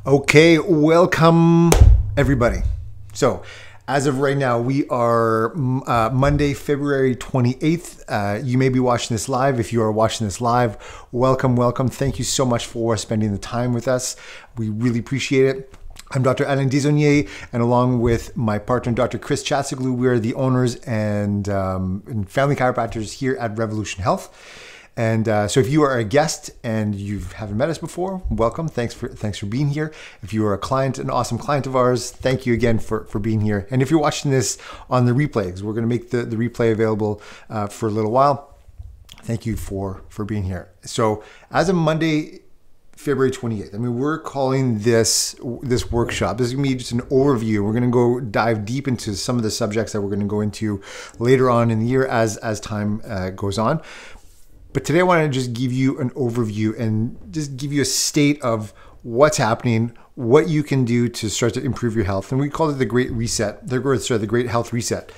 Okay, welcome everybody. So, as of right now, we are Monday, February 28th. You may be watching this live. If you are watching this live, welcome, welcome. Thank you so much for spending the time with us. We really appreciate it. I'm Dr. Alain Desaulniers, and along with my partner, Dr. Chris Chatsoglu, we are the owners and family chiropractors here at Revolution Health. And so if you are a guest and you haven't met us before, welcome. Thanks for being here. If you are a client, an awesome client of ours, thank you again for being here. And if you're watching this on the replays, we're going to make the replay available for a little while. Thank you for being here. So as of Monday, February 28th, I mean, we're calling this workshop. This is going to be just an overview. We're going to go dive deep into some of the subjects that we're going to go into later on in the year as time goes on. But today I want to just give you an overview and just give you a state of what's happening, what you can do to start to improve your health. And we call it the Great Reset, the Great Health Reset.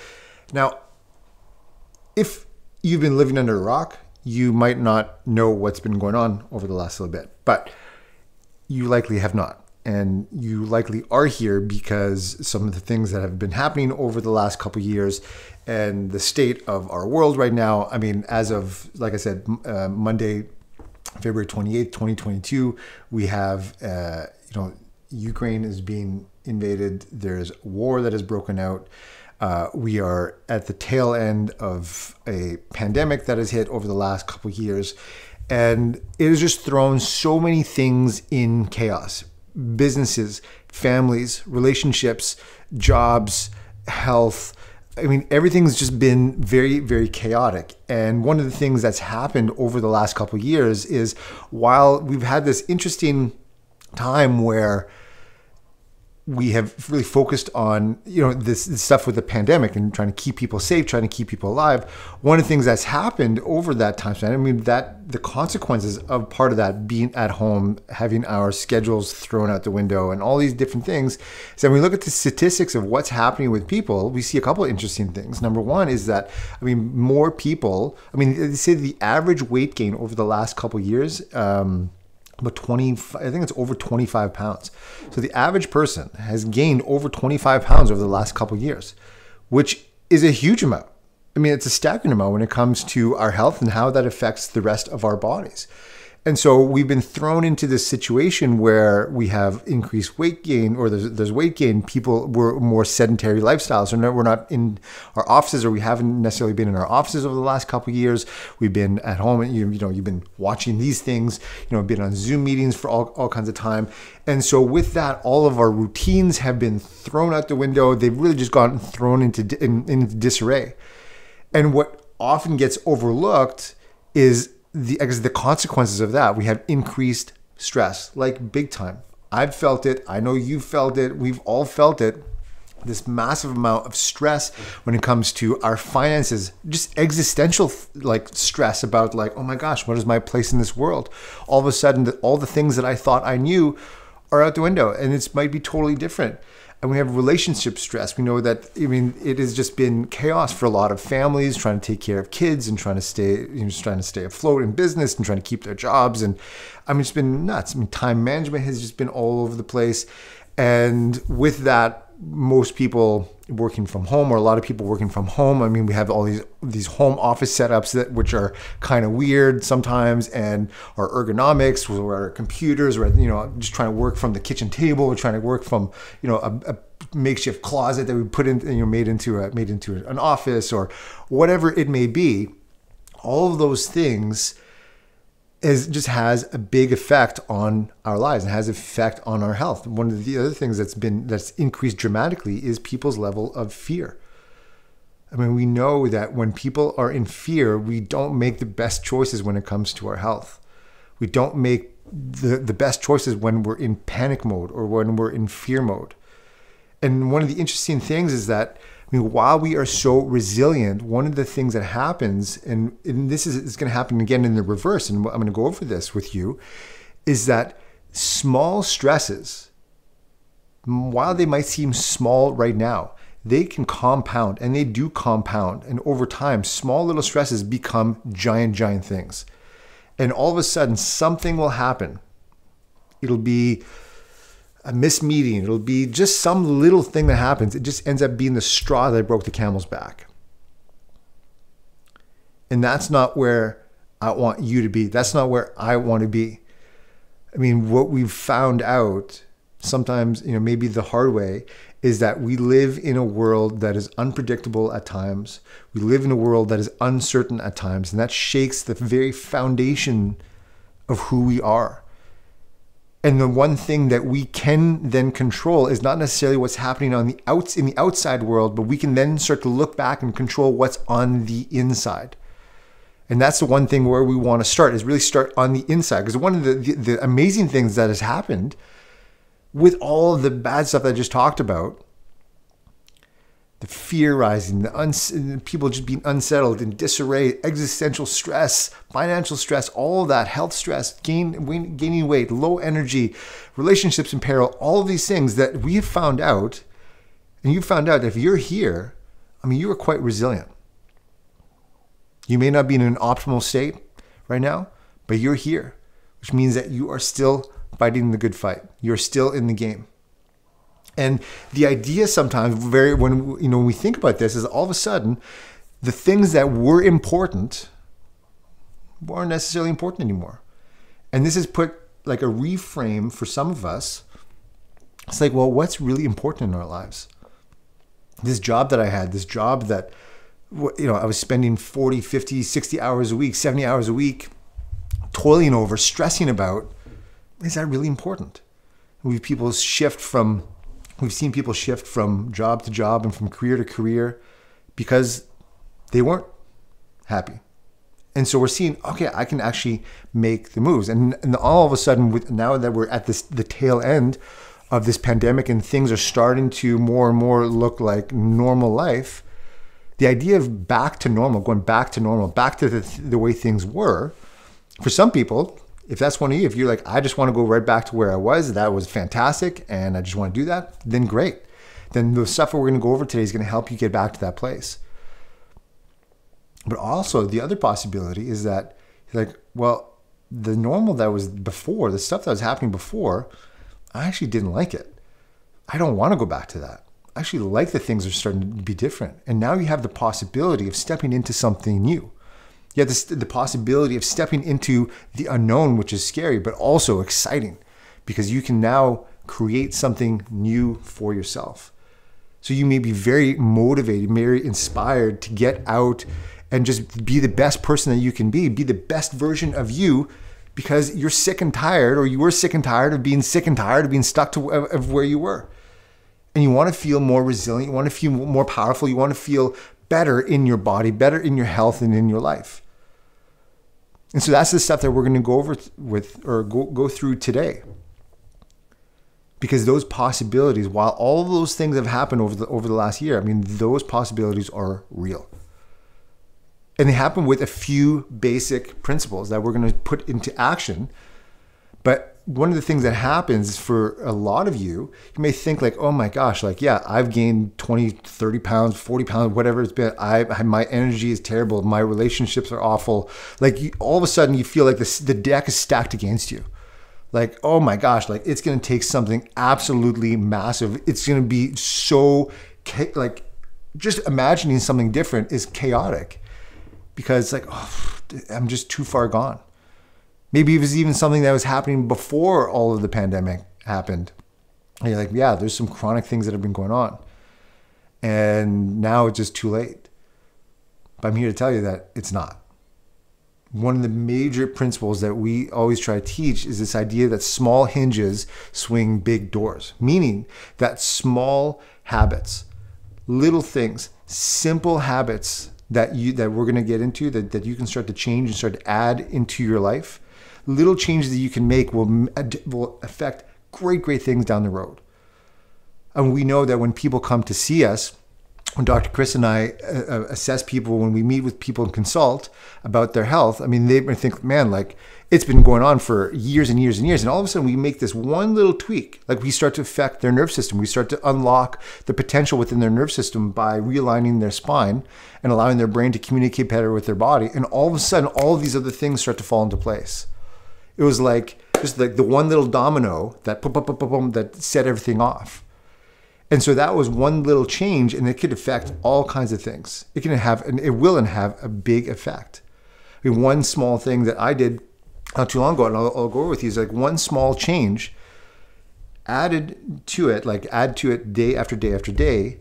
Now, if you've been living under a rock, you might not know what's been going on over the last little bit, but you likely have not. And you likely are here because some of the things that have been happening over the last couple of years and the state of our world right now. I mean, as of, like I said, Monday, February 28th, 2022, we have, Ukraine is being invaded. There's war that has broken out. We are at the tail end of a pandemic that has hit over the last couple of years. And it has just thrown so many things in chaos. Businesses, families, relationships, jobs, health. I mean, everything's just been very, very chaotic. And one of the things that's happened over the last couple of years is while we've had this interesting time where we have really focused on, this stuff with the pandemic and trying to keep people safe, trying to keep people alive. One of the things that's happened over that time span, I mean, that the consequences of part of that being at home, having our schedules thrown out the window and all these different things. So when we look at the statistics of what's happening with people, we see a couple of interesting things. Number one is that, more people, they say the average weight gain over the last couple of years, but I think it's over 25 pounds. So the average person has gained over 25 pounds over the last couple of years, which is a huge amount. I mean, it's a staggering amount when it comes to our health and how that affects the rest of our bodies. And so we've been thrown into this situation where we have increased weight gain, or there's weight gain. People were more sedentary lifestyles. So we're not in our offices, or we haven't necessarily been in our offices over the last couple of years. We've been at home, and you've been watching these things, been on Zoom meetings for all kinds of time. And so with that, all of our routines have been thrown out the window. They've really just gotten thrown into disarray. And what often gets overlooked is the consequences of that. We have increased stress, like big time. I've felt it. I know you've felt it. We've all felt it. This massive amount of stress when it comes to our finances, just existential stress about oh my gosh, what is my place in this world? All of a sudden, all the things that I thought I knew are out the window, and it might be totally different. And we have relationship stress. We know that, it has just been chaos for a lot of families trying to take care of kids and trying to stay afloat in business and trying to keep their jobs. And it's been nuts. Time management has just been all over the place. And with that, most people working from home, or a lot of people working from home. We have all these home office setups which are kind of weird sometimes, and our ergonomics, we're at our computers, we're just trying to work from the kitchen table, we're trying to work from a makeshift closet that we put in, made into an office, or whatever it may be. All of those things just has a big effect on our lives and has an effect on our health. One of the other things that's increased dramatically is people's level of fear. We know that when people are in fear, we don't make the best choices when it comes to our health. We don't make the best choices when we're in panic mode or when we're in fear mode. And one of the interesting things is that while we are so resilient, one of the things that happens, and this is going to happen again in the reverse, and I'm going to go over this with you, is that small stresses, while they might seem small right now, they can compound, and they do compound. And over time, small little stresses become giant, giant things. And all of a sudden, something will happen. It'll be a missed meeting. It'll be just some little thing that happens. It just ends up being the straw that broke the camel's back. And that's not where I want you to be. That's not where I want to be. I mean, what we've found out sometimes, maybe the hard way, is that we live in a world that is unpredictable at times. We live in a world that is uncertain at times, and that shakes the very foundation of who we are. And the one thing that we can then control is not necessarily what's happening in the outside world, but we can then start to look back and control what's on the inside. And that's the one thing where we want to start, is really start on the inside. Because one of the amazing things that has happened with all of the bad stuff that I just talked about, the fear rising, the people just being unsettled, in disarray, existential stress, financial stress, all of that, health stress, gaining weight, low energy, relationships in peril, all of these things that we have found out, and you found out that if you're here, you are quite resilient. You may not be in an optimal state right now, but you're here, which means that you are still fighting the good fight. You're still in the game. And the idea sometimes, when we think about this, is all of a sudden, the things that were important aren't necessarily important anymore. And this has put like a reframe for some of us. It's like, well, what's really important in our lives? This job that I had, this job that, I was spending 40, 50, 60 hours a week, 70 hours a week, toiling over, stressing about, is that really important? We've seen people shift from job to job and from career to career because they weren't happy. And so we're seeing, okay, I can actually make the moves. And all of a sudden, now that we're at the tail end of this pandemic and things are starting to more and more look like normal life, the idea of going back to normal, back to the way things were, for some people, if that's one of you, if you're like, I just want to go right back to where I was, that was fantastic, and I just want to do that, then great. Then the stuff that we're going to go over today is going to help you get back to that place. But also the other possibility is that, like, well, the normal that was before, the stuff that was happening before, I actually didn't like it. I don't want to go back to that. I actually like that things are starting to be different. And now you have the possibility of stepping into something new. You have the possibility of stepping into the unknown, which is scary, but also exciting, because you can now create something new for yourself. So you may be very motivated, very inspired to get out and just be the best person that you can be the best version of you, because you're sick and tired, or you were sick and tired of being sick and tired of being stuck of where you were. And you want to feel more resilient, you want to feel more powerful, you want to feel better in your body, better in your health and in your life. And so that's the stuff that we're going to go over go through today. Because those possibilities, while all of those things have happened over the last year, those possibilities are real. And they happen with a few basic principles that we're going to put into action. But one of the things that happens for a lot of you may think like, oh my gosh, like, yeah, I've gained 20, 30 pounds, 40 pounds, whatever it's been. My energy is terrible. My relationships are awful. Like all of a sudden you feel like the deck is stacked against you. Like, oh my gosh, like it's going to take something absolutely massive. It's going to be so, like, just imagining something different is chaotic, because it's like, oh, I'm just too far gone. Maybe it was even something that was happening before all of the pandemic happened. And you're like, yeah, there's some chronic things that have been going on. And now it's just too late. But I'm here to tell you that it's not. One of the major principles that we always try to teach is this idea that small hinges swing big doors. Meaning that small habits, little things, simple habits that we're going to get into, that you can start to change and start to add into your life, little changes that you can make will affect great things down the road. And we know that when people come to see us, when Dr. Chris and I assess people, when we meet with people and consult about their health, they may think, man, like it's been going on for years and years and years. And all of a sudden we make this one little tweak, like we start to affect their nerve system. We start to unlock the potential within their nerve system by realigning their spine and allowing their brain to communicate better with their body. And all of a sudden, all of these other things start to fall into place. It was like Just like the one little domino that that set everything off. And so that was one little change, and it could affect all kinds of things. It can have, and it will have a big effect. I mean, one small thing that I did not too long ago, and I'll go over with you, is like one small change added to it, like add to it day after day after day,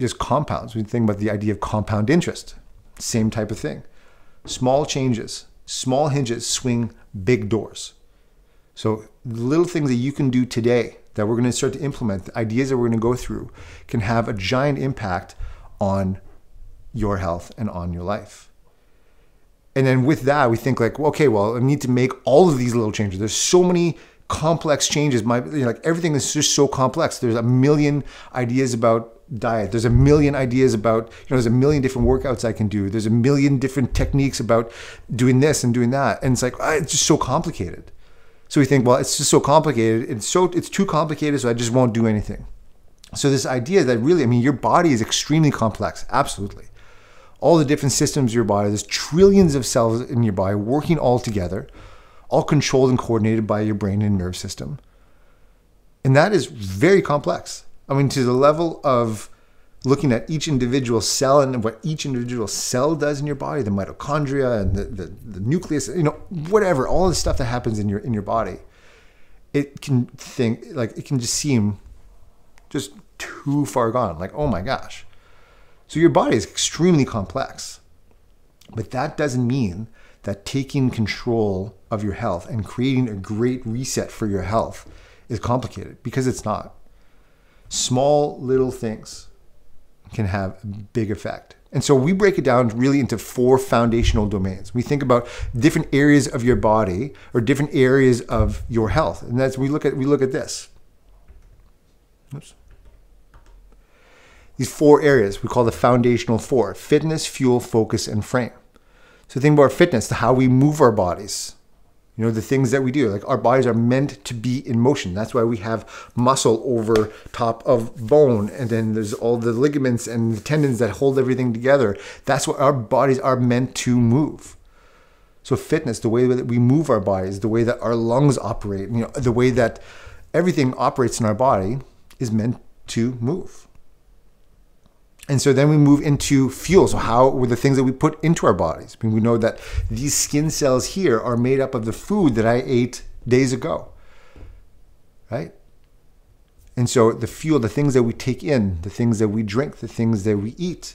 just compounds. We think about the idea of compound interest. Same type of thing. Small changes, small hinges swing big doors. So little things that you can do today that we're going to start to implement, the ideas that we're going to go through, can have a giant impact on your health and on your life. And then with that, we think like, okay, well, I need to make all of these little changes. There's so many complex changes. Like everything is just so complex. There's a million ideas about diet. There's a million ideas about, there's a million different workouts I can do. There's a million different techniques about doing this and doing that. And it's like, it's just so complicated. So we think, well, it's just so complicated. It's too complicated, so I just won't do anything. So this idea that really, your body is extremely complex. Absolutely. All the different systems of your body, there's trillions of cells in your body working all together, all controlled and coordinated by your brain and nerve system. And that is very complex. To the level of looking at each individual cell and what each individual cell does in your body, the mitochondria and the nucleus, whatever, all the stuff that happens in your body, it can just seem just too far gone. Like, oh my gosh. So your body is extremely complex, but that doesn't mean that taking control of your health and creating a great reset for your health is complicated, because it's not. Small little things can have a big effect. And so we break it down really into 4 foundational domains. We think about different areas of your body or different areas of your health. And that's, we look at this. Oops. These 4 areas we call the foundational 4: fitness, fuel, focus, and frame. So think about fitness, how we move our bodies. The things that we do, like our bodies are meant to be in motion. That's why we have muscle over top of bone. And then there's all the ligaments and the tendons that hold everything together. That's what our bodies are meant to move. So fitness, the way that we move our bodies, the way that our lungs operate, the way that everything operates in our body is meant to move. And so then we move into fuel. So how were the things that we put into our bodies? We know that these skin cells here are made up of the food that I ate days ago, right? And so the fuel, the things that we take in, the things that we drink, the things that we eat,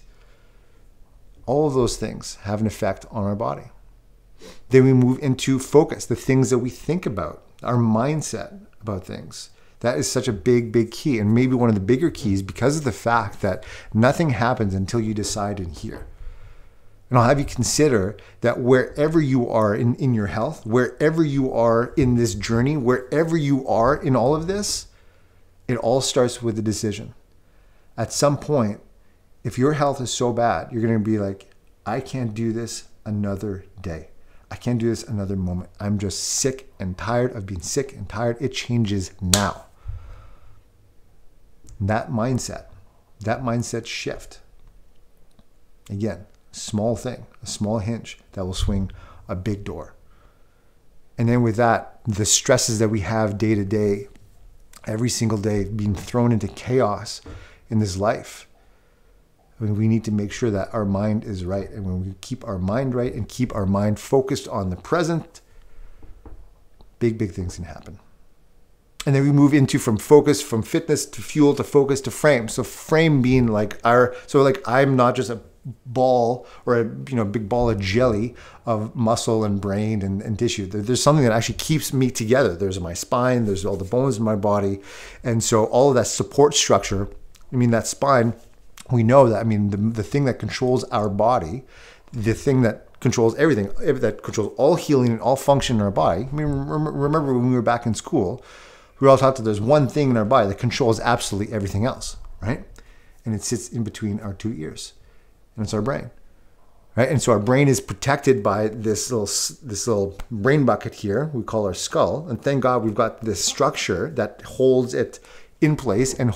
all of those things have an effect on our body. Then we move into focus, the things that we think about, our mindset about things. That is such a big, big key, and maybe one of the bigger keys, because of the fact that nothing happens until you decide in here. And I'll have you consider that wherever you are in your health, wherever you are in this journey, wherever you are in all of this, it all starts with a decision. At some point, if your health is so bad, you're going to be like, I can't do this another day. I can't do this another moment. I'm just sick and tired of being sick and tired. It changes now. That mindset shift, again, small thing, a small hinge that will swing a big door. And then with that, the stresses that we have day to day, every single day, being thrown into chaos in this life, we need to make sure that our mind is right. And when we keep our mind right and keep our mind focused on the present, big, big things can happen. And then we move into from fitness to fuel to focus to frame. So frame being like I'm not just a ball or a big ball of jelly of muscle and brain and tissue. There's something that actually keeps me together. There's my spine, there's all the bones in my body. And so all of that support structure, that spine, we know that, the thing that controls our body, the thing that controls everything, that controls all healing and all function in our body. Remember when we were back in school, we were all taught that there's one thing in our body that controls absolutely everything else, right? And it sits in between our 2 ears, and it's our brain, right? And so our brain is protected by this little brain bucket here we call our skull. And thank God we've got this structure that holds it in place and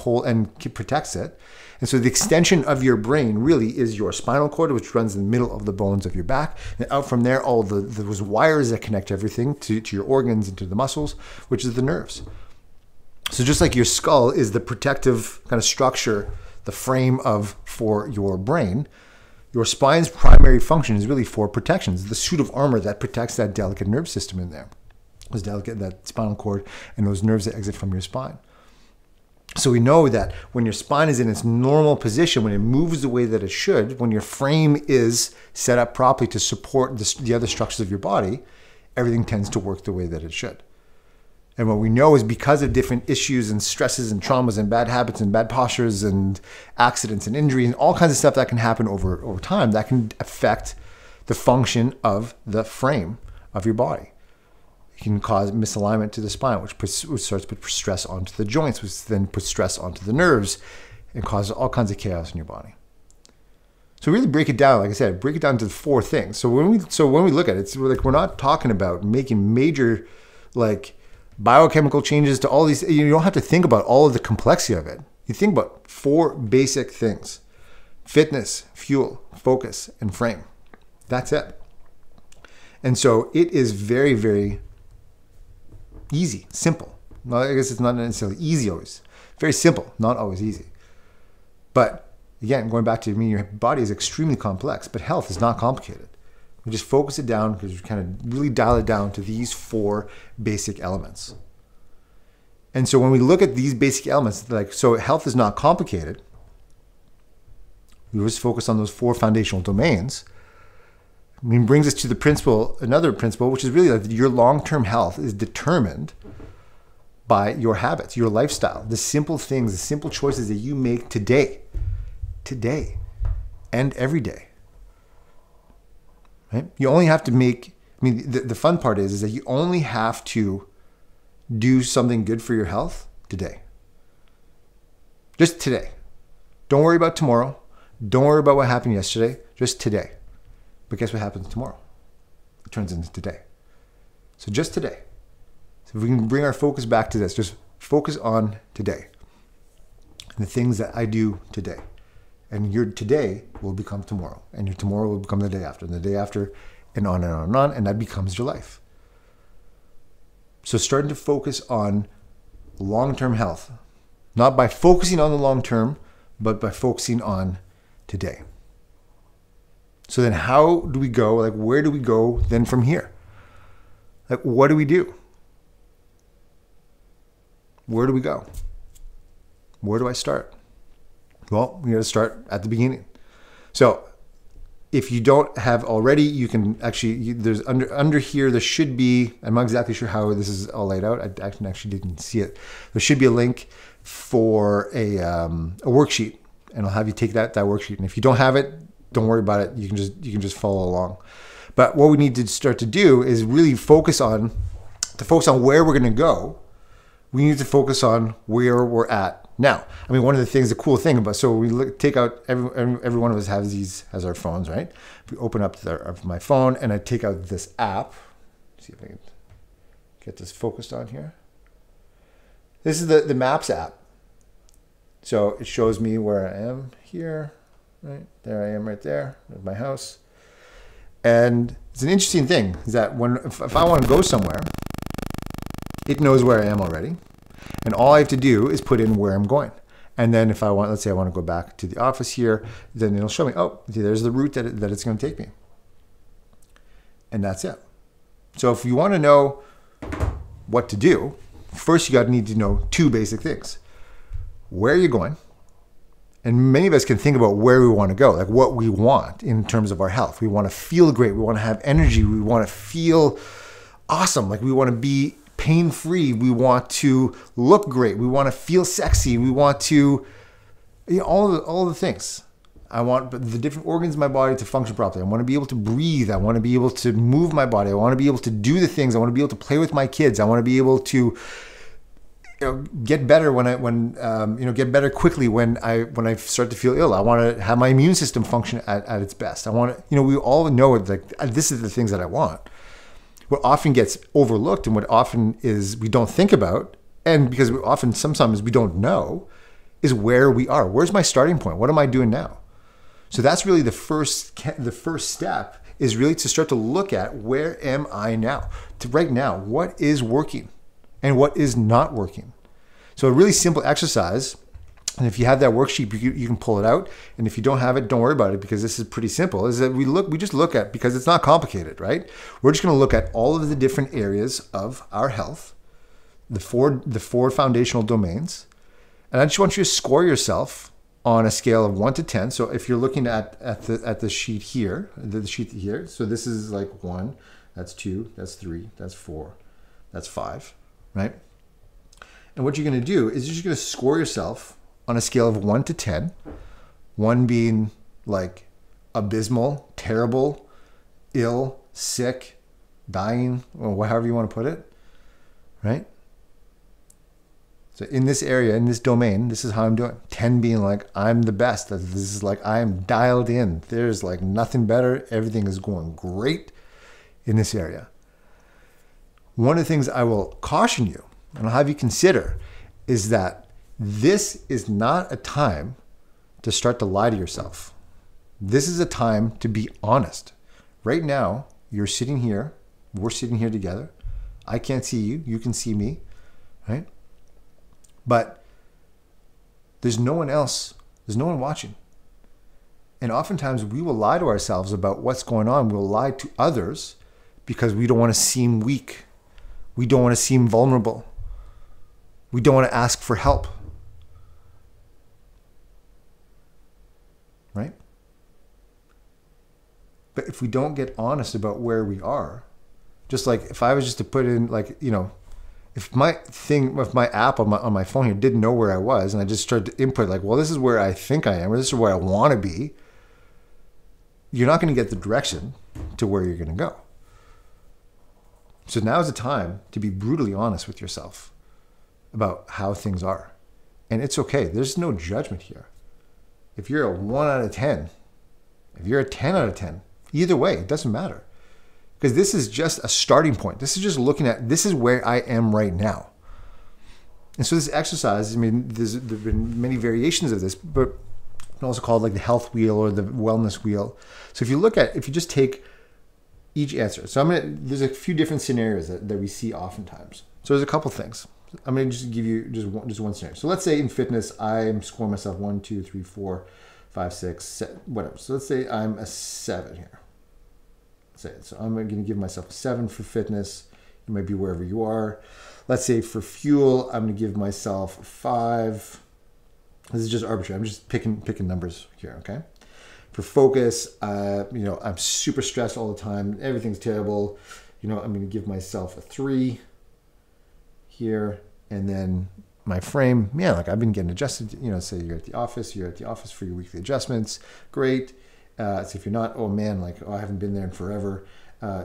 protects it. And so the extension of your brain really is your spinal cord, which runs in the middle of the bones of your back. And out from there, all those wires that connect everything to your organs and to the muscles, which is the nerves. So just like your skull is the protective kind of structure, the frame for your brain, your spine's primary function is really for protection. It's the suit of armor that protects that delicate nerve system in there. That spinal cord and those nerves that exit from your spine. So we know that when your spine is in its normal position, when it moves the way that it should, when your frame is set up properly to support the other structures of your body, everything tends to work the way that it should. And what we know is because of different issues and stresses and traumas and bad habits and bad postures and accidents and injuries and all kinds of stuff that can happen over time, that can affect the function of the frame of your body. It can cause misalignment to the spine, which starts to put stress onto the joints, which then puts stress onto the nerves and causes all kinds of chaos in your body. So really break it down, like I said, break it down to 4 things. So when we look at it, we're not talking about making major biochemical changes to all these. You don't have to think about all of the complexity of it. You think about 4 basic things: fitness, fuel, focus, and frame. That's it. And so it is very, very easy, simple. Well, I guess it's not necessarily easy always. Very simple, not always easy. But again, going back to your body is extremely complex, but health is not complicated. We just focus it down because we kind of really dial it down to these 4 basic elements. And so when we look at these basic elements, so health is not complicated. We just focus on those 4 foundational domains. Brings us to the principle, another principle, which is really that your long-term health is determined by your habits, your lifestyle, the simple things, the simple choices that you make today, and every day. Right? You only have to make, the fun part is that you only have to do something good for your health today. Just today. Don't worry about tomorrow. Don't worry about what happened yesterday. Just today. But guess what happens tomorrow? It turns into today. So just today. So if we can bring our focus back to this, just focus on today. And the things that I do today. And your today will become tomorrow. And your tomorrow will become the day after. And the day after, and on and on and on. And that becomes your life. So starting to focus on long-term health. Not by focusing on the long term, but by focusing on today. So then how do we go? Where do we go then from here? What do we do? Where do we go? Where do I start? Well, we got to start at the beginning. So if you don't have already, you can actually, there's under here, there should be, I'm not exactly sure how this is all laid out. I actually didn't see it. There should be a link for a worksheet, and I'll have you take that worksheet. And if you don't have it, don't worry about it. You can just follow along. But what we need to start to do is really focus on where we're going to go. We need to focus on where we're at now. One of the things, the cool thing about, so we take out, every one of us has our phones, right? We open up my phone and I take out this app. See if I can get this focused on here. This is the Maps app. So it shows me where I am here. Right there I am right there at my house. And it's an interesting thing is that if I want to go somewhere, it knows where I am already. And all I have to do is put in where I'm going. And then if let's say I want to go back to the office here, then it'll show me, oh, there's the route that it's going to take me. And that's it. So if you want to know what to do, first you need to know 2 basic things. Where are you going? And many of us can think about where we want to go, what we want in terms of our health. We want to feel great. We want to have energy. We want to feel awesome. We want to be pain-free. We want to look great. We want to feel sexy. We want to, all the things. I want the different organs in my body to function properly. I want to be able to breathe. I want to be able to move my body. I want to be able to do the things. I want to be able to play with my kids. I want to be able to get better get better quickly when I start to feel ill. I want to have my immune system function at its best. I want to, we all know this is the things that I want. What often gets overlooked and what often is we don't think about and because sometimes we don't know, is where we are. Where's my starting point? What am I doing now? So that's really the first step, is really to start to look at, where am I now? Right now, what is working and what is not working? So a really simple exercise, and if you have that worksheet, you can pull it out. And if you don't have it, don't worry about it, because this is pretty simple, is that we just look at, because it's not complicated, right? We're just going to look at all of the different areas of our health, the four foundational domains. And I just want you to score yourself on a scale of 1 to 10. So if you're looking at the sheet here, so this is like 1, that's 2, that's 3, that's 4, that's 5, right? And what you're going to do is you're just going to score yourself on a scale of 1 to 10, 1 being like abysmal, terrible, ill, sick, dying, or however you want to put it, right? So in this area, in this domain, this is how I'm doing. 10 being like, I'm the best. This is like, I'm dialed in. There's like nothing better. Everything is going great in this area. One of the things I will caution you, and I'll have you consider, is that this is not a time to start to lie to yourself. This is a time to be honest. Right now, you're sitting here. We're sitting here together. I can't see you. You can see me, right? But there's no one else. There's no one watching. And oftentimes we will lie to ourselves about what's going on. We'll lie to others because we don't want to seem weak. We don't want to seem vulnerable. We don't want to ask for help. Right? But if we don't get honest about where we are, just like if I was just to put in, like, you know, if my app on my phone here didn't know where I was, and I just started to input like, well, this is where I think I am, or this is where I want to be, you're not going to get the direction to where you're going to go. So now is the time to be brutally honest with yourself about how things are. And it's okay. There's no judgment here. If you're a 1 out of 10, if you're a 10 out of 10, either way, it doesn't matter. Because this is just a starting point. This is just looking at, this is where I am right now. And so this exercise, I mean, there's been many variations of this, but also called like the health wheel or the wellness wheel. So if you just take each answer. So there's a few different scenarios that we see oftentimes. So there's a couple things. I'm going to just give you just one scenario. So let's say in fitness, I'm scoring myself 1, 2, 3, 4, 5, 6, 7, whatever. So let's say I'm a 7 here. So I'm going to give myself a 7 for fitness. You might be wherever you are. Let's say for fuel, I'm going to give myself a 5. This is just arbitrary. I'm just picking numbers here, okay? For focus, you know, I'm super stressed all the time. Everything's terrible. You know, I'm going to give myself a 3 here. And then my frame, yeah, like I've been getting adjusted. You know, say you're at the office for your weekly adjustments. Great. So if you're not, oh man, like, oh, I haven't been there in forever.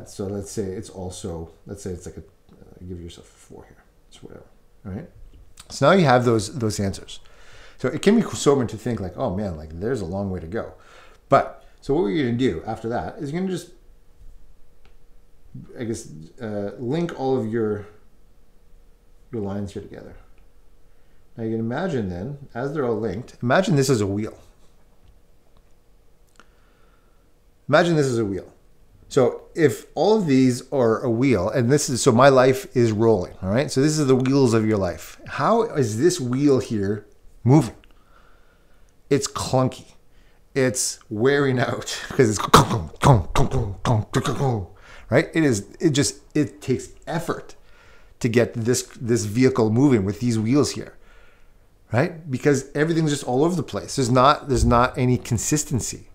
So let's say it's like give yourself a 4 here. It's whatever, all right? So now you have those answers. So it can be sobering to think like, oh man, like there's a long way to go. But, so what we're going to do after that is you're going to just, I guess, link all of your lines here together. Now you can imagine then, as they're all linked, imagine this is a wheel. Imagine this is a wheel. So if all of these are a wheel, and so my life is rolling, all right? So this is the wheels of your life. How is this wheel here moving? It's clunky. It's wearing out because it's right? It takes effort to get this vehicle moving with these wheels here, right? Because everything's just all over the place. There's not any consistency.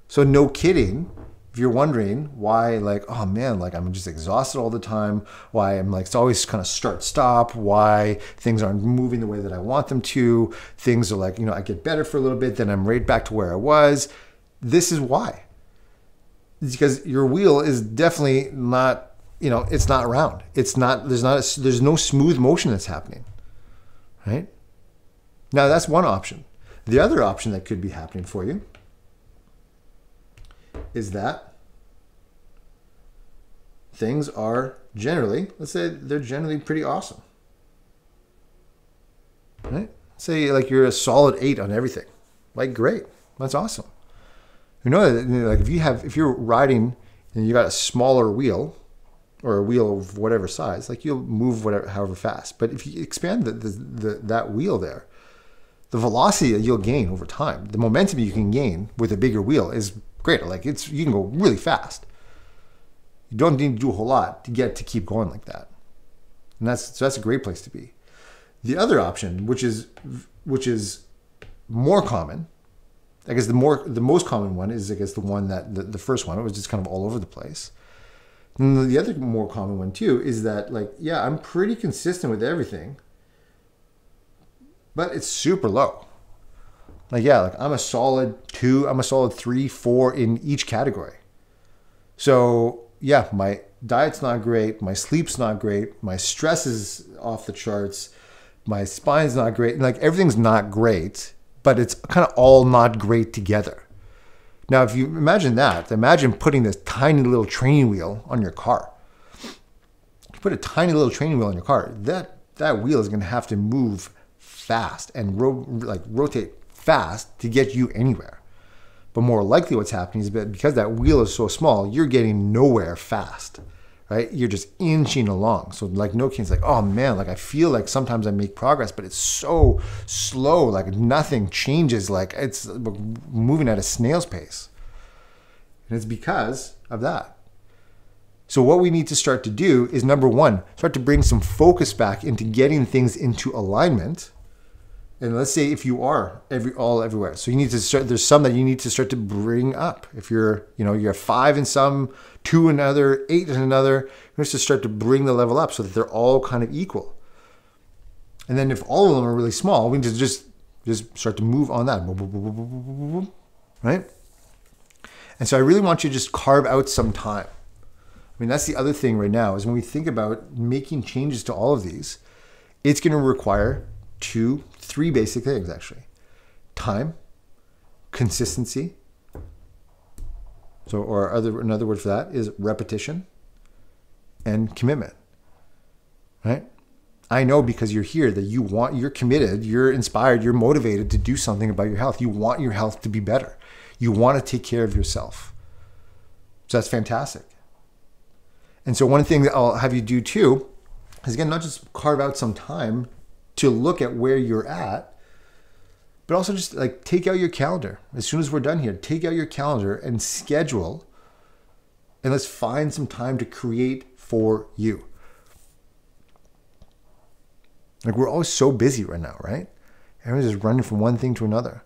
So no kidding, if you're wondering why, like, oh man, like I'm just exhausted all the time, why I'm like, it's always kind of start, stop, why things aren't moving the way that I want them to, things are like, you know, I get better for a little bit, then I'm right back to where I was. This is why. It's because your wheel is definitely not, you know, it's not round. It's not, there's no smooth motion that's happening, right? Now that's one option. The other option that could be happening for you is that things are generally, let's say they're generally pretty awesome. say like you're a solid 8 on everything. Like, great. That's awesome. You know, like if you're riding and you got a smaller wheel or a wheel of whatever size, like you'll move however fast. But if you expand that wheel there, the velocity that you'll gain over time, the momentum you can gain with a bigger wheel is greater. Like you can go really fast. You don't need to do a whole lot to keep going like that. And that's a great place to be. The other option, which is more common, I guess the most common one is, I guess, the one that the first one, it was just kind of all over the place. And the other more common one too is that, like, yeah, I'm pretty consistent with everything, but it's super low. Like, yeah, like I'm a solid 2, I'm a solid 3, 4 in each category. So yeah, my diet's not great, my sleep's not great, my stress is off the charts, my spine's not great, and like everything's not great, but it's kind of all not great together. Now, if you imagine putting this tiny little training wheel on your car. You put a tiny little training wheel on your car, that wheel is going to have to move fast and rotate fast to get you anywhere. But more likely what's happening is that because that wheel is so small, you're getting nowhere fast, right? You're just inching along. So like no kids, like, oh man, like I feel like sometimes I make progress, but it's so slow, like nothing changes, like it's moving at a snail's pace. And it's because of that. So what we need to start to do is, number one, start to bring some focus back into getting things into alignment. And let's say if you are everywhere, so you need to start, there's some that you need to start to bring up. If you're 5 in some, 2 in another, 8 in another, you have to start to bring the level up so that they're all kind of equal. And then if all of them are really small, we need to just start to move on that, right? And so I really want you to just carve out some time. I mean, that's the other thing right now is when we think about making changes to all of these, it's going to require 3 basic things, actually. Time, consistency. So, another word for that is repetition and commitment, right? I know because you're here that you're committed, you're inspired, you're motivated to do something about your health. You want your health to be better. You want to take care of yourself. So that's fantastic. And so one thing that I'll have you do too is, again, not just carve out some time to look at where you're at, but also just like take out your calendar. As soon as we're done here, take out your calendar and schedule, and let's find some time to create for you. Like, we're always so busy right now, right? Everyone's just running from one thing to another.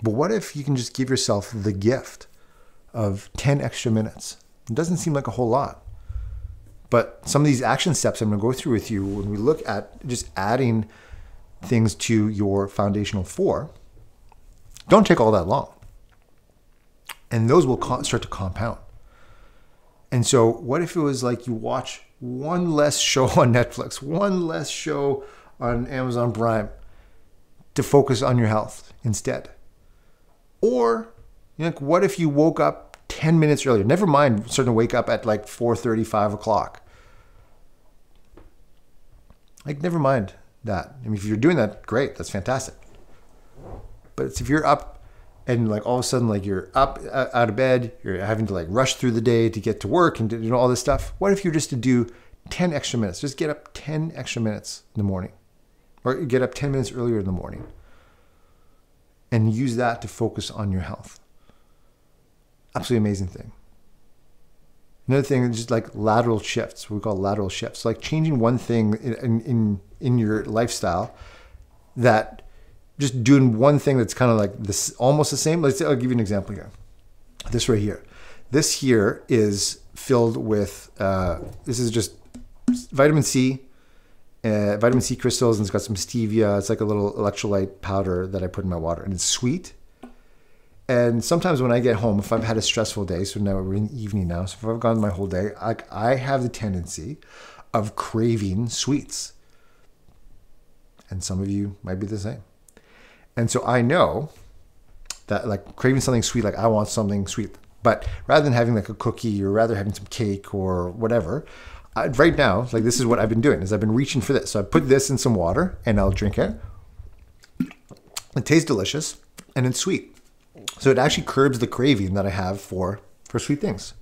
But what if you can just give yourself the gift of 10 extra minutes? It doesn't seem like a whole lot. But some of these action steps I'm going to go through with you, when we look at just adding things to your foundational 4, don't take all that long. And those will start to compound. And so what if it was like you watch one less show on Netflix, one less show on Amazon Prime to focus on your health instead? Or, what if you woke up 10 minutes earlier? Never mind starting to wake up at like 4:30, 5 o'clock. Like, never mind that. I mean, if you're doing that, great, that's fantastic. But if you're up and like all of a sudden, like you're up out of bed, you're having to like rush through the day to get to work and do all this stuff. What if you're just to do 10 extra minutes? Just get up 10 extra minutes in the morning, or get up 10 minutes earlier in the morning, and use that to focus on your health. Absolutely amazing thing. Another thing is just like lateral shifts. What we call lateral shifts. Like changing one thing in your lifestyle, that just doing one thing that's kind of like this, almost the same. I'll give you an example here. This right here. This here is filled with, this is just vitamin C crystals, and it's got some stevia. It's like a little electrolyte powder that I put in my water, and it's sweet. And sometimes when I get home, if I've had a stressful day, so now we're in the evening now, so if I've gone my whole day, I have the tendency of craving sweets. And some of you might be the same. And so I know that like craving something sweet, like I want something sweet. But rather than having like a cookie, or rather having some cake or whatever, right now, like this is what I've been doing, is I've been reaching for this. So I put this in some water and I'll drink it, It tastes delicious and it's sweet. So it actually curbs the craving that I have for sweet things.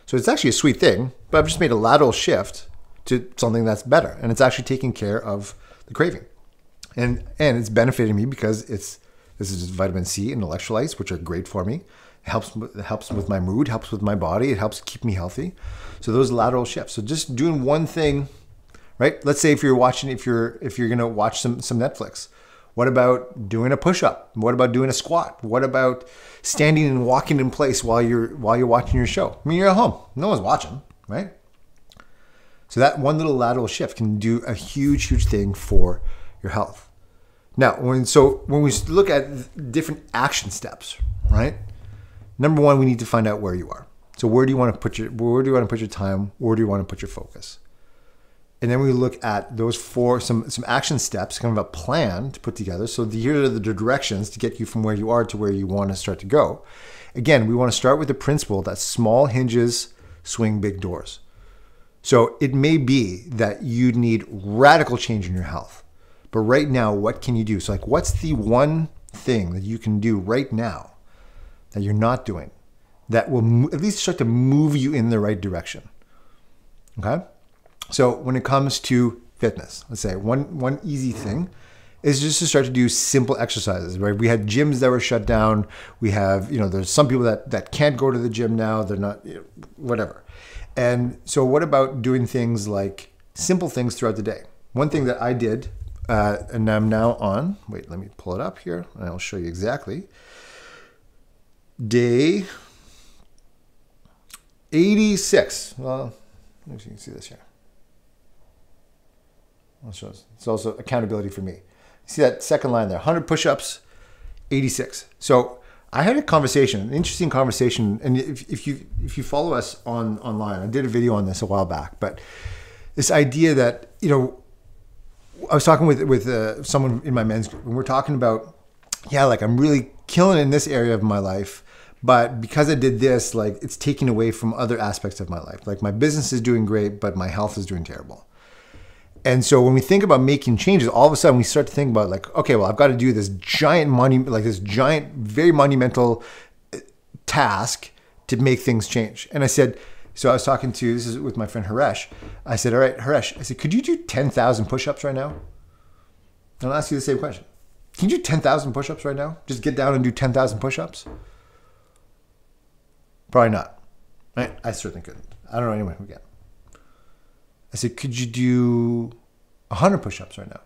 So it's actually a sweet thing, but I've just made a lateral shift to something that's better. And it's actually taking care of the craving. And it's benefiting me because this is vitamin C and electrolytes, which are great for me. It helps with my mood, helps with my body. It helps keep me healthy. So those lateral shifts. So just doing one thing, right? Let's say if you're going to watch some Netflix, what about doing a push-up? What about doing a squat? What about standing and walking in place while you're watching your show? I mean, you're at home. No one's watching, right? So that one little lateral shift can do a huge, huge thing for your health. Now, when we look at different action steps, right? Number one, we need to find out where you are. So where do you want to put your time? Where do you want to put your focus? And then we look at those some action steps, kind of a plan to put together. So here are the directions to get you from where you are to where you want to start to go. Again, we want to start with the principle that small hinges swing big doors. So it may be that you need radical change in your health. But right now, what can you do? So what's the one thing that you can do right now that you're not doing that will at least start to move you in the right direction? Okay? So when it comes to fitness, let's say one easy thing is just to start to do simple exercises, right? We had gyms that were shut down. We have, there's some people that can't go to the gym now. They're not, whatever. And so what about doing things like simple things throughout the day? One thing that I did, and I'm now on, wait, let me pull it up here and I'll show you exactly. Day 86. Well, let me see if you can see this here. It's also accountability for me. See that second line there, 100 push-ups, 86. So I had a conversation, an interesting conversation, and if you follow us online, I did a video on this a while back, but this idea that, I was talking with someone in my men's group, and we're talking about, I'm really killing in this area of my life, but because I did this, it's taking away from other aspects of my life. Like my business is doing great, but my health is doing terrible. And so when we think about making changes, all of a sudden we start to think about okay, well, I've got to do this giant very monumental task to make things change. And I said, so I was talking this is with my friend Haresh. I said, all right, Haresh, I said, could you do 10,000 push-ups right now? And I'll ask you the same question. Can you do 10,000 push-ups right now? Just get down and do 10,000 push-ups? Probably not. Right? I certainly couldn't. I don't know anyone who can. I said, could you do 100 push-ups right now?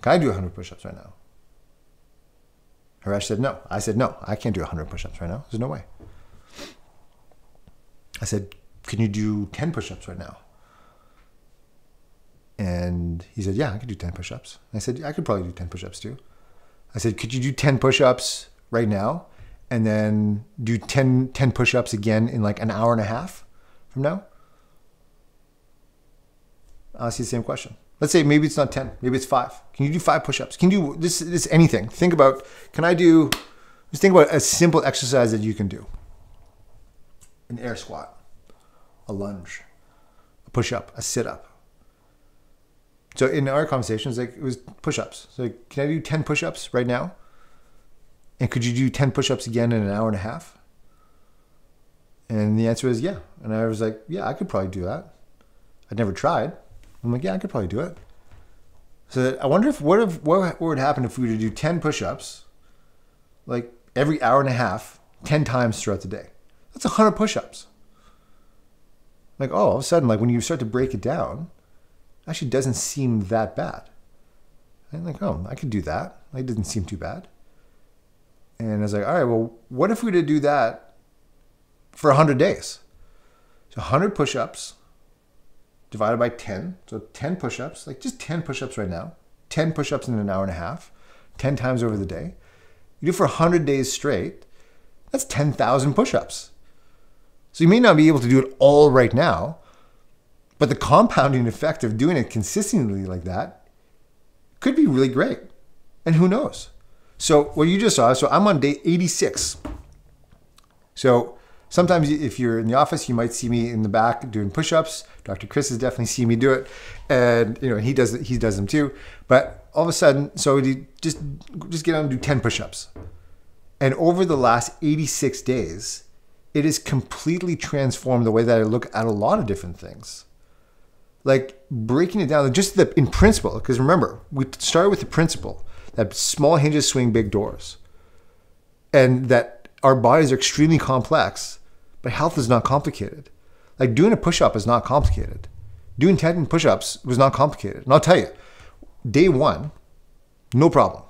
Can I do 100 push-ups right now? Haresh said no. I said, no, I can't do 100 push-ups right now. There's no way. I said, can you do 10 push-ups right now? And he said, yeah, I could do 10 push-ups. I said, I could probably do 10 push-ups too. I said, could you do 10 push-ups right now and then do 10 push-ups again in an hour and a half from now? I'll ask you the same question. Let's say maybe it's not 10, maybe it's 5. Can you do 5 push-ups? Can you do this anything? Just think about a simple exercise that you can do. An air squat, a lunge, a push-up, a sit-up. So in our conversations, it was push-ups. So can I do 10 push-ups right now? And could you do 10 push-ups again in an hour and a half? And the answer was yeah. And I was like, yeah, I could probably do that. I'd never tried. I'm like, yeah, I could probably do it. So I wonder what would happen if we were to do 10 push-ups, every hour and a half, 10 times throughout the day. That's 100 push-ups. All of a sudden, when you start to break it down, it actually doesn't seem that bad. I'm oh, I could do that. It didn't seem too bad. And I was like, all right, well, what if we were to do that for 100 days? So 100 push-ups divided by 10. So 10 push-ups, just 10 push-ups right now. 10 push-ups in an hour and a half, 10 times over the day. You do for 100 days straight, that's 10,000 push-ups. So you may not be able to do it all right now, but the compounding effect of doing it consistently like that could be really great. And who knows? So what you just saw, so I'm on day 86. So Sometimes if you're in the office, you might see me in the back doing push-ups. Dr. Chris has definitely seen me do it. And he does them too. But all of a sudden, so you just get on and do 10 push-ups. And over the last 86 days, it has completely transformed the way that I look at a lot of different things. Like breaking it down, just in principle, because remember, we started with the principle that small hinges swing big doors. And that our bodies are extremely complex, but health is not complicated. Like doing a push-up is not complicated. Doing 10 push-ups was not complicated. And I'll tell you, day one, no problem.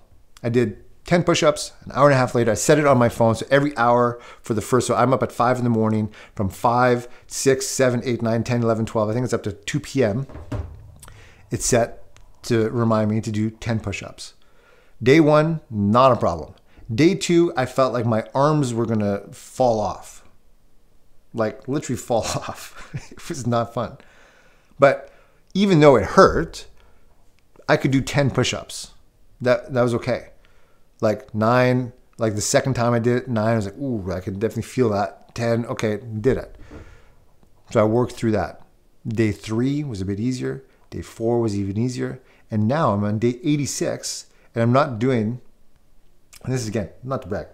I did 10 push-ups, an hour and a half later, I set it on my phone. So every hour for the first, so I'm up at 5 in the morning, from 5, 6, 7, 8, 9, 10, 11, 12, I think it's up to 2 p.m. It's set to remind me to do 10 push-ups. Day one, not a problem. Day two, I felt like my arms were gonna fall off. Like literally fall off. It was not fun. But even though it hurt, I could do 10 push-ups. That was okay. Like 9, like the second time I did it, 9, I was like, ooh, I could definitely feel that. 10, okay, did it. So I worked through that. Day 3 was a bit easier. Day 4 was even easier. And now I'm on day 86, and I'm not doing, and this is again, not to brag,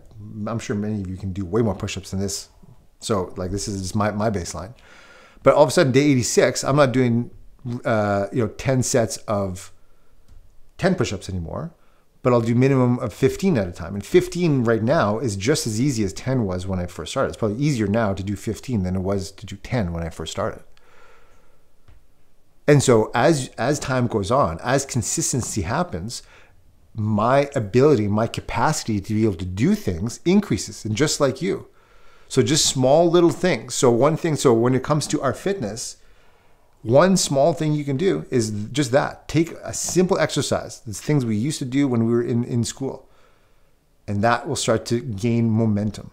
I'm sure many of you can do way more push-ups than this. So like this is just my baseline. But all of a sudden, day 86, I'm not doing 10 sets of 10 push-ups anymore, but I'll do minimum of 15 at a time. And 15 right now is just as easy as 10 was when I first started. It's probably easier now to do 15 than it was to do 10 when I first started. And so as time goes on, as consistency happens, my ability, my capacity to be able to do things increases. And just like you. So just small little things. So when it comes to our fitness, one small thing you can do is just that. Take a simple exercise. It's things we used to do when we were in school. And that will start to gain momentum.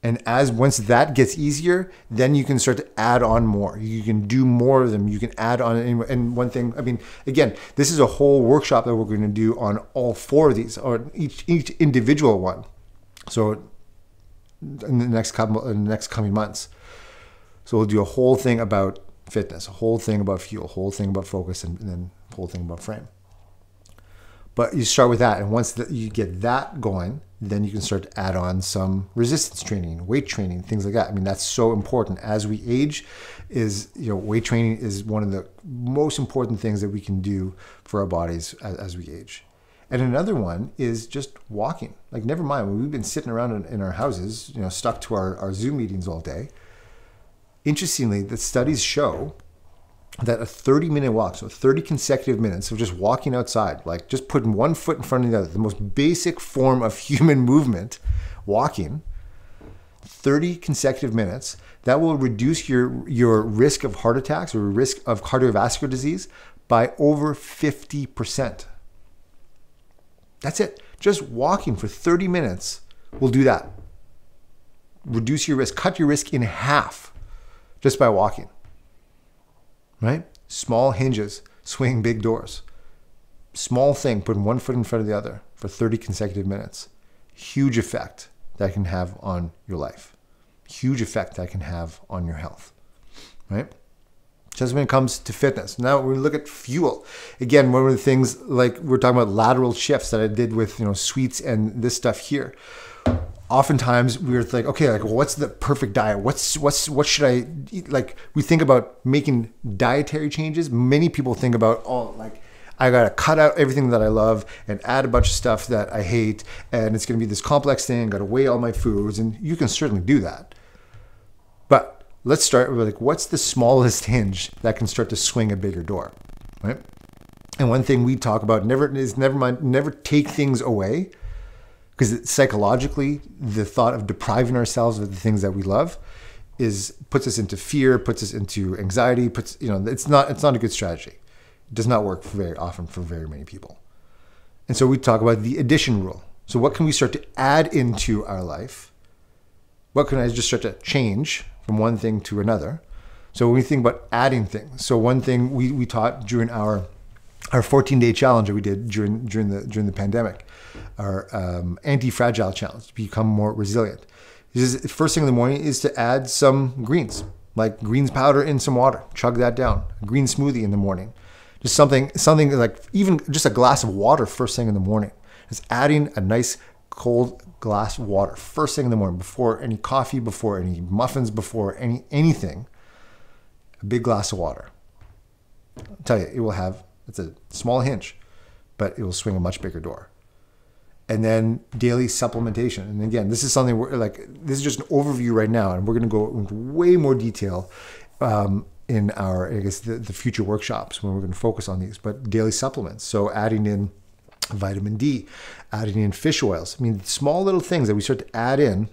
And once that gets easier, then you can start to add on more. You can do more of them. You can add on. And one thing, I mean, again, this is a whole workshop that we're going to do on all 4 of these, or each individual one. So in the next coming months. So we'll do a whole thing about fitness, a whole thing about fuel, a whole thing about focus, and then a whole thing about frame. But you start with that, and once you get that going, then you can start to add on some resistance training, weight training, things like that. I mean, that's so important as we age. Weight training is one of the most important things that we can do for our bodies as we age. And another one is just walking. Like, never mind, when we've been sitting around in our houses, stuck to our Zoom meetings all day. Interestingly, the studies show that a 30-minute walk, so 30 consecutive minutes of just walking outside, like just putting one foot in front of the other, the most basic form of human movement, walking, 30 consecutive minutes, that will reduce your risk of heart attacks or risk of cardiovascular disease by over 50%. That's it. Just walking for 30 minutes will do that. Reduce your risk, cut your risk in half just by walking. Right? Small hinges swing big doors. Small thing, putting one foot in front of the other for 30 consecutive minutes. Huge effect that can have on your life. Huge effect that can have on your health. Right? Just when it comes to fitness. Now we look at fuel. Again, one of the things, like we're talking about lateral shifts that I did with sweets and this stuff here. Oftentimes we're like, okay, like what's the perfect diet? What should I eat? Like we think about making dietary changes. Many people think about, I gotta cut out everything that I love and add a bunch of stuff that I hate, and it's gonna be this complex thing. Gotta weigh all my foods, and you can certainly do that. But let's start with what's the smallest hinge that can start to swing a bigger door, right? And one thing we talk about never take things away. Because psychologically, the thought of depriving ourselves of the things that we love puts us into fear, puts us into anxiety. It's not a good strategy. It does not work very often for very many people. And so we talk about the addition rule. So what can we start to add into our life? What can I just start to change from one thing to another? So when we think about adding things, so one thing we taught during our 14-day challenge that we did during the pandemic, our anti-fragile challenge, to become more resilient, First thing in the morning is to add some greens, like greens powder in some water. Chug that down. A green smoothie in the morning. Just something like even just a glass of water first thing in the morning. Just adding a nice cold glass of water first thing in the morning, before any coffee, before any muffins, before anything. A big glass of water. I'll tell you, it's a small hinge, but it will swing a much bigger door. And then daily supplementation. And again, this is something this is just an overview right now, and we're going to go into way more detail in our, I guess, the future workshops when we're going to focus on these. But daily supplements, so adding in vitamin D, adding in fish oils. I mean, small little things that we start to add in,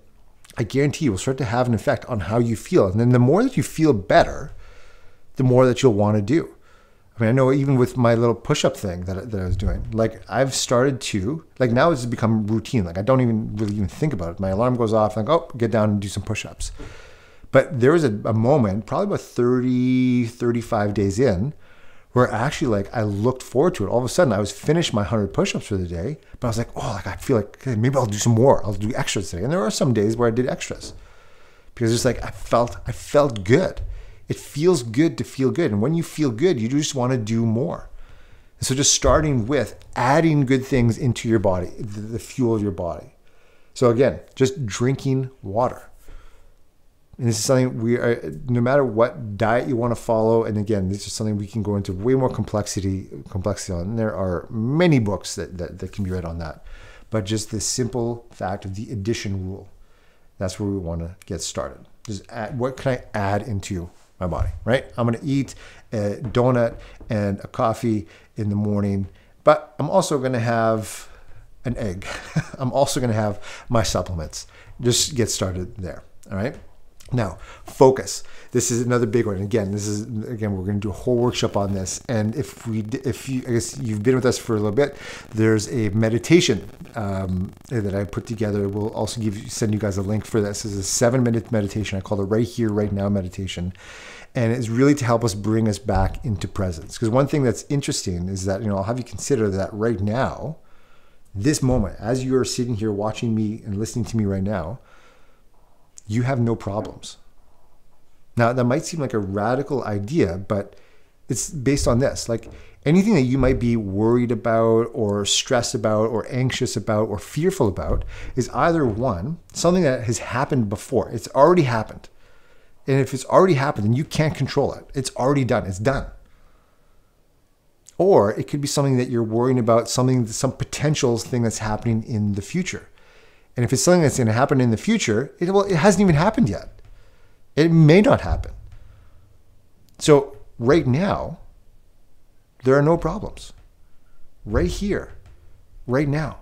I guarantee you will start to have an effect on how you feel. And then the more that you feel better, the more that you'll want to do. I mean, I know even with my little push-up thing that I was doing, like I've started to, like now it's become routine. Like I don't even think about it. My alarm goes off, like, oh, get down and do some push-ups. But there was a moment, probably about 30, 35 days in, where actually I looked forward to it. All of a sudden I was finished my 100 push-ups for the day, but I was like, oh, I feel like maybe I'll do some more. I'll do extras today. And there are some days where I did extras because it's like I felt good. It feels good to feel good. And when you feel good, you just want to do more. And so just starting with adding good things into your body, the fuel of your body. So again, just drinking water. And this is something no matter what diet you want to follow, and again, this is something we can go into way more complexity on. And there are many books that can be read on that. But just the simple fact of the addition rule, that's where we want to get started. Just what can I add into my body, right? I'm going to eat a donut and a coffee in the morning, but I'm also going to have an egg. I'm also going to have my supplements. Just get started there, all right? Now, focus. This is another big one. Again, we're going to do a whole workshop on this. And if you, I guess you've been with us for a little bit, there's a meditation that I put together. We'll also send you guys a link for this. This is a 7-minute meditation. I call it Right Here, Right Now meditation. And it's really to help us bring us back into presence. Because one thing that's interesting is that, I'll have you consider that right now, this moment, as you are sitting here watching me and listening to me right now, you have no problems. Now, that might seem like a radical idea, but it's based on this. Like anything that you might be worried about or stressed about or anxious about or fearful about is either one, something that has happened before. It's already happened. And if it's already happened, then you can't control it. It's already done. It's done. Or it could be something that you're worrying about, some potential thing that's happening in the future. And if it's something that's going to happen in the future, it hasn't even happened yet. It may not happen. So right now, there are no problems. Right here, right now.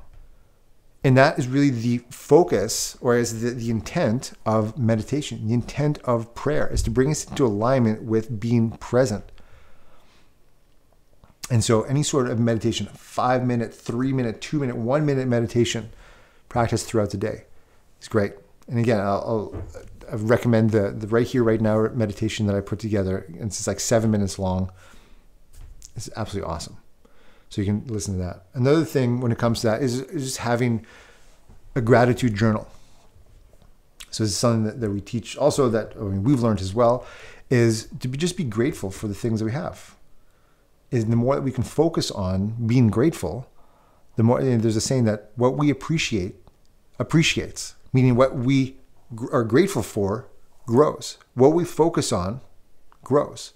And that is really the focus, or is the intent of meditation. The intent of prayer is to bring us into alignment with being present. And so any sort of meditation, 5-minute, 3-minute, 2-minute, 1-minute meditation, practice throughout the day. It's great. And again, I recommend the Right Here, Right Now meditation that I put together. And it's like 7 minutes long. It's absolutely awesome. So you can listen to that. Another thing when it comes to that is just having a gratitude journal. So this is something that we teach also that we've learned as well, is to just be grateful for the things that we have. And the more that we can focus on being grateful, the more, there's a saying that what we appreciates, meaning what we are grateful for grows. What we focus on grows.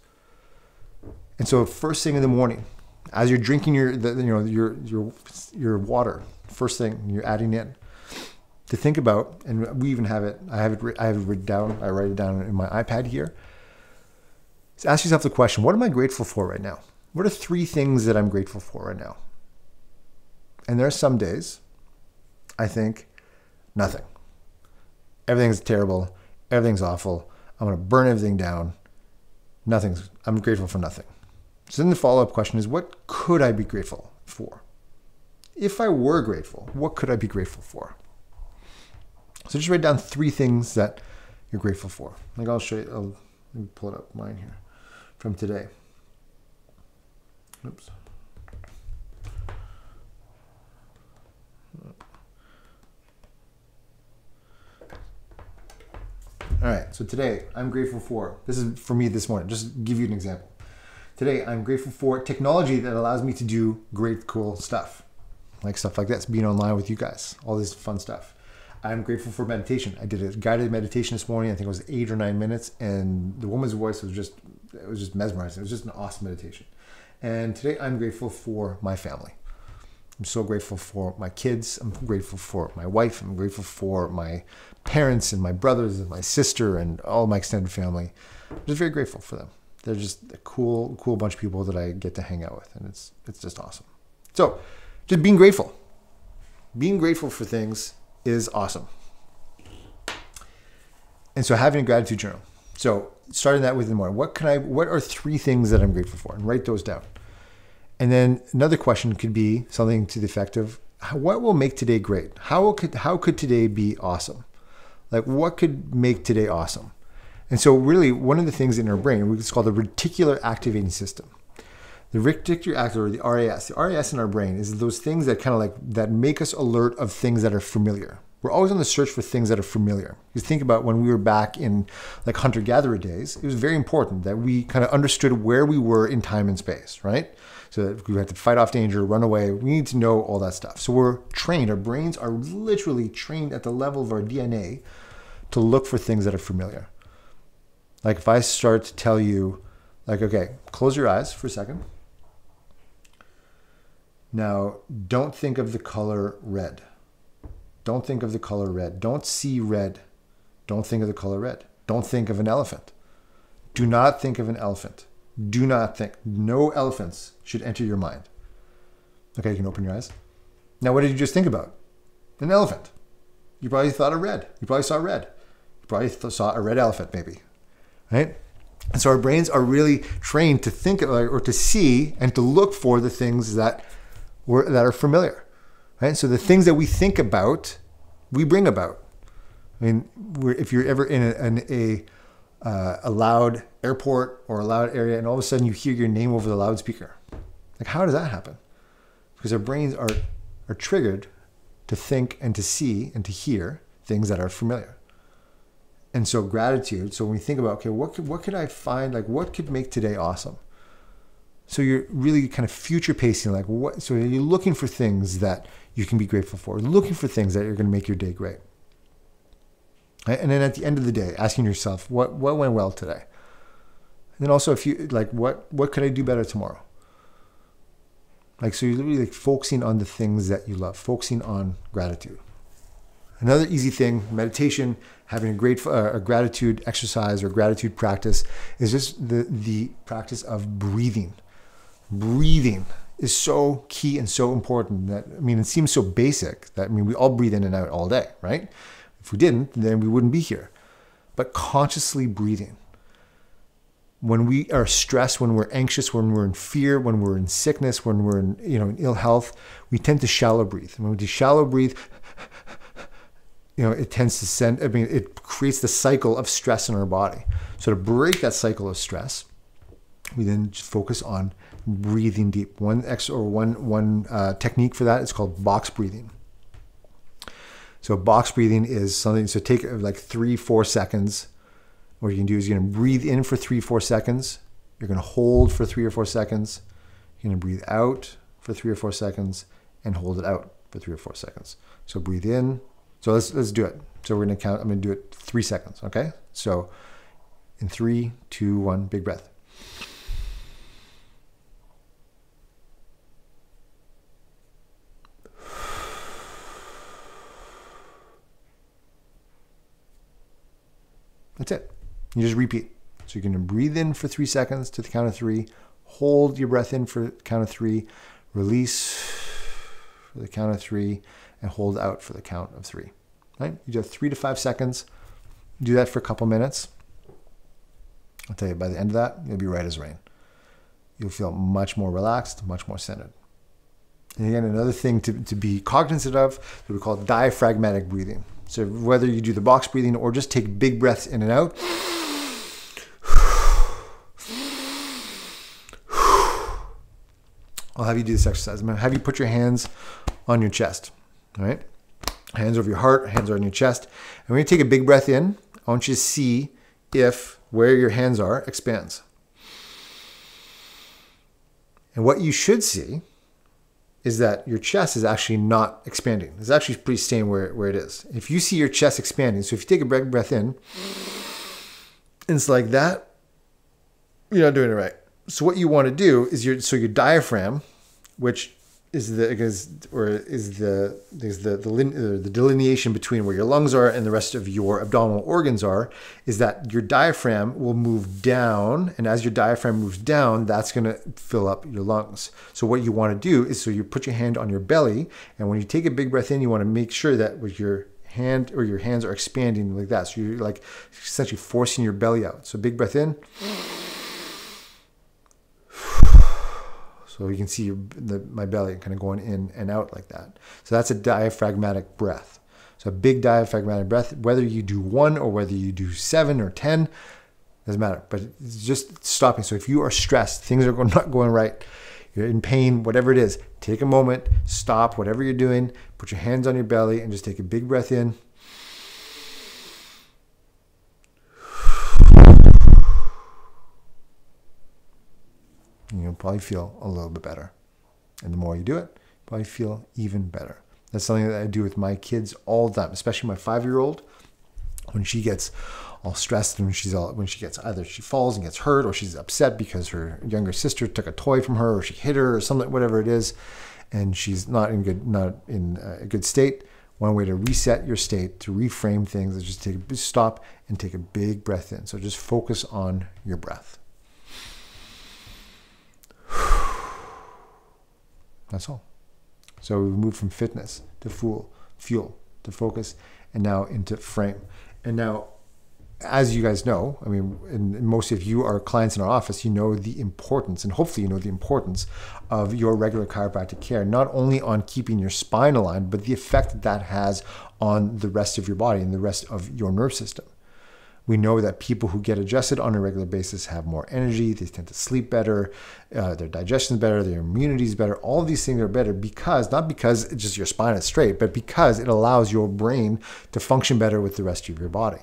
And so first thing in the morning, as you're drinking your water, first thing you're adding in, to think about, and we even have it, I have it written down, I write it down in my iPad here. So ask yourself the question, what am I grateful for right now? What are 3 things that I'm grateful for right now? And there are some days I think nothing. Everything's terrible. Everything's awful. I'm going to burn everything down. I'm grateful for nothing. So then the follow-up question is, what could I be grateful for? If I were grateful, what could I be grateful for? So just write down 3 things that you're grateful for. Like I'll show you, let me pull it up mine here from today. Oops. All right, so today I'm grateful for, this is for me this morning, just to give you an example. Today I'm grateful for technology that allows me to do great, cool stuff. Like stuff like this, being online with you guys, all this fun stuff. I'm grateful for meditation. I did a guided meditation this morning. I think it was 8 or 9 minutes, and the woman's voice was just mesmerizing. It was just an awesome meditation. And today I'm grateful for my family. I'm so grateful for my kids. I'm grateful for my wife. I'm grateful for my parents and my brothers and my sister and all my extended family. I'm just very grateful for them. They're just a cool bunch of people that I get to hang out with, and it's just awesome. So just being grateful. Being grateful for things is awesome. And so having a gratitude journal. So starting that with the morning, what are 3 things that I'm grateful for? And write those down. And then another question could be something to the effect of, what will make today great? How could today be awesome? Like, what could make today awesome? And so really one of the things in our brain, it's called the reticular activating system. The reticular activator, or the RAS. The RAS in our brain is those things that kind of like, that make us alert of things that are familiar. We're always on the search for things that are familiar. You think about when we were back in like hunter-gatherer days, it was very important that we kind of understood where we were in time and space, right? So that we had to fight off danger, run away. We need to know all that stuff. So we're trained, our brains are literally trained at the level of our DNA to look for things that are familiar. Like if I start to tell you, like, okay, close your eyes for a second. Now, don't think of the color red. Don't think of the color red. Don't see red. Don't think of the color red. Don't think of an elephant. Do not think of an elephant. Do not think. No elephants should enter your mind. Okay, you can open your eyes. Now, what did you just think about? An elephant. You probably thought of red. You probably saw red. You probably saw a red elephant, maybe. Right? And so our brains are really trained to think or to see and to look for the things that are familiar. Right? So the things that we think about, we bring about. I mean, if you're ever in a loud airport or a loud area and all of a sudden you hear your name over the loudspeaker, like how does that happen? Because our brains are triggered to think and to see and to hear things that are familiar. And so gratitude, so when we think about, okay, what could I find, like what could make today awesome? So you're really kind of future pacing, like so you're looking for things that you can be grateful for, looking for things that are going to make your day great. Right? And then at the end of the day, asking yourself, what went well today? And then also if you, like, what could I do better tomorrow? Like, so you're really like focusing on the things that you love, focusing on gratitude. Another easy thing, meditation, having a gratitude exercise or gratitude practice is just the practice of breathing. Breathing is so key and so important that, I mean, it seems so basic that, I mean, we all breathe in and out all day, right? If we didn't, then we wouldn't be here. But consciously breathing. When we are stressed, when we're anxious, when we're in fear, when we're in sickness, when we're in, in ill health, we tend to shallow breathe. And when we do shallow breathe, it tends to it creates the cycle of stress in our body. So to break that cycle of stress, we then just focus on breathing deep. One technique for that is called box breathing. So box breathing is something, so take like 3-4 seconds. What you can do is you're going to breathe in for 3-4 seconds. You're going to hold for 3 or 4 seconds. You're going to breathe out for 3 or 4 seconds and hold it out for 3 or 4 seconds. So breathe in. So let's do it. So we're going to count. I'm going to do it 3 seconds. Okay. So in 3, 2, 1, big breath. That's it. You just repeat. So you're going to breathe in for 3 seconds to the count of 3. Hold your breath in for the count of 3. Release for the count of 3. And hold out for the count of 3. Right? You do have 3 to 5 seconds. Do that for a couple minutes. I'll tell you, by the end of that, you'll be right as rain. You'll feel much more relaxed, much more centered. And again, another thing to be cognizant of, what we call diaphragmatic breathing. So whether you do the box breathing or just take big breaths in and out, I'll have you do this exercise. I'm going to have you put your hands on your chest. All right? Hands over your heart, hands on your chest. And we're going to take a big breath in I want you to see if where your hands are expands. And what you should see is that your chest is actually not expanding. It's actually pretty staying where it is. If you see your chest expanding, so if you take a big breath in, and it's like that, you're not doing it right. So what you want to do is your diaphragm, which is the delineation between where your lungs are and the rest of your abdominal organs are, is that your diaphragm will move down, and as your diaphragm moves down, that's going to fill up your lungs. So what you want to do is, so you put your hand on your belly, and when you take a big breath in, you want to make sure that with your hand or your hands are expanding like that. So you're like essentially forcing your belly out. So big breath in. So you can see my belly kind of going in and out like that. So that's a diaphragmatic breath. So a big diaphragmatic breath, whether you do 1 or whether you do 7 or 10, doesn't matter. But it's just stopping. So if you are stressed, things are not going right, you're in pain, whatever it is, take a moment, stop whatever you're doing, put your hands on your belly and just take a big breath in. You'll probably feel a little bit better. And the more you do it, you'll probably feel even better. That's something that I do with my kids all the time, especially my 5-year-old. When she gets all stressed and when she gets either she falls and gets hurt, or she's upset because her younger sister took a toy from her, or she hit her or something, whatever it is, and she's not in a good state. One way to reset your state, to reframe things, is just stop and take a big breath in. So just focus on your breath. That's all. So we move from fitness to fuel to focus, and now into frame. And now, as you guys know, I mean, and most of you are clients in our office, you know the importance, and hopefully you know the importance of your regular chiropractic care, not only on keeping your spine aligned, but the effect that has on the rest of your body and the rest of your nerve system. We know that people who get adjusted on a regular basis have more energy, they tend to sleep better, their digestion is better, their immunity is better. All of these things are better because, not because it's just your spine is straight, but because it allows your brain to function better with the rest of your body.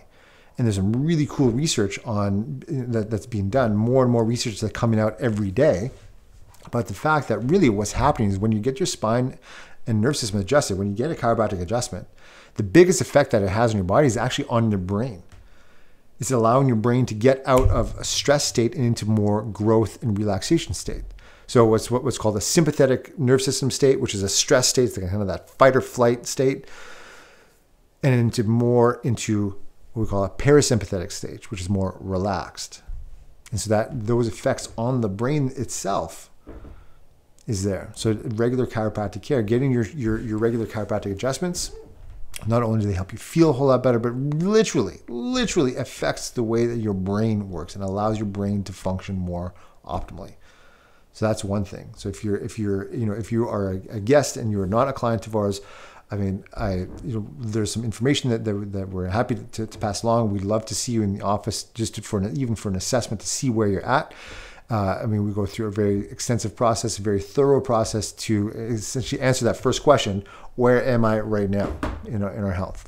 And there's some really cool research on that's being done, more and more research that's coming out every day about the fact that really what's happening is when you get your spine and nerve system adjusted, when you get a chiropractic adjustment, the biggest effect that it has on your body is actually on your brain. It's allowing your brain to get out of a stress state and into more growth and relaxation state. So what's called a sympathetic nerve system state, which is a stress state, it's like kind of that fight or flight state, and into what we call a parasympathetic state, which is more relaxed. And so that those effects on the brain itself is there. So regular chiropractic care, getting your regular chiropractic adjustments, not only do they help you feel a whole lot better, but literally affects the way that your brain works and allows your brain to function more optimally. So that's one thing. So if you are a guest and you're not a client of ours, I mean, there's some information that we're happy to pass along. We'd love to see you in the office just even for an assessment to see where you're at. I mean, we go through a very extensive process, a very thorough process to essentially answer that first question: where am I right now in our health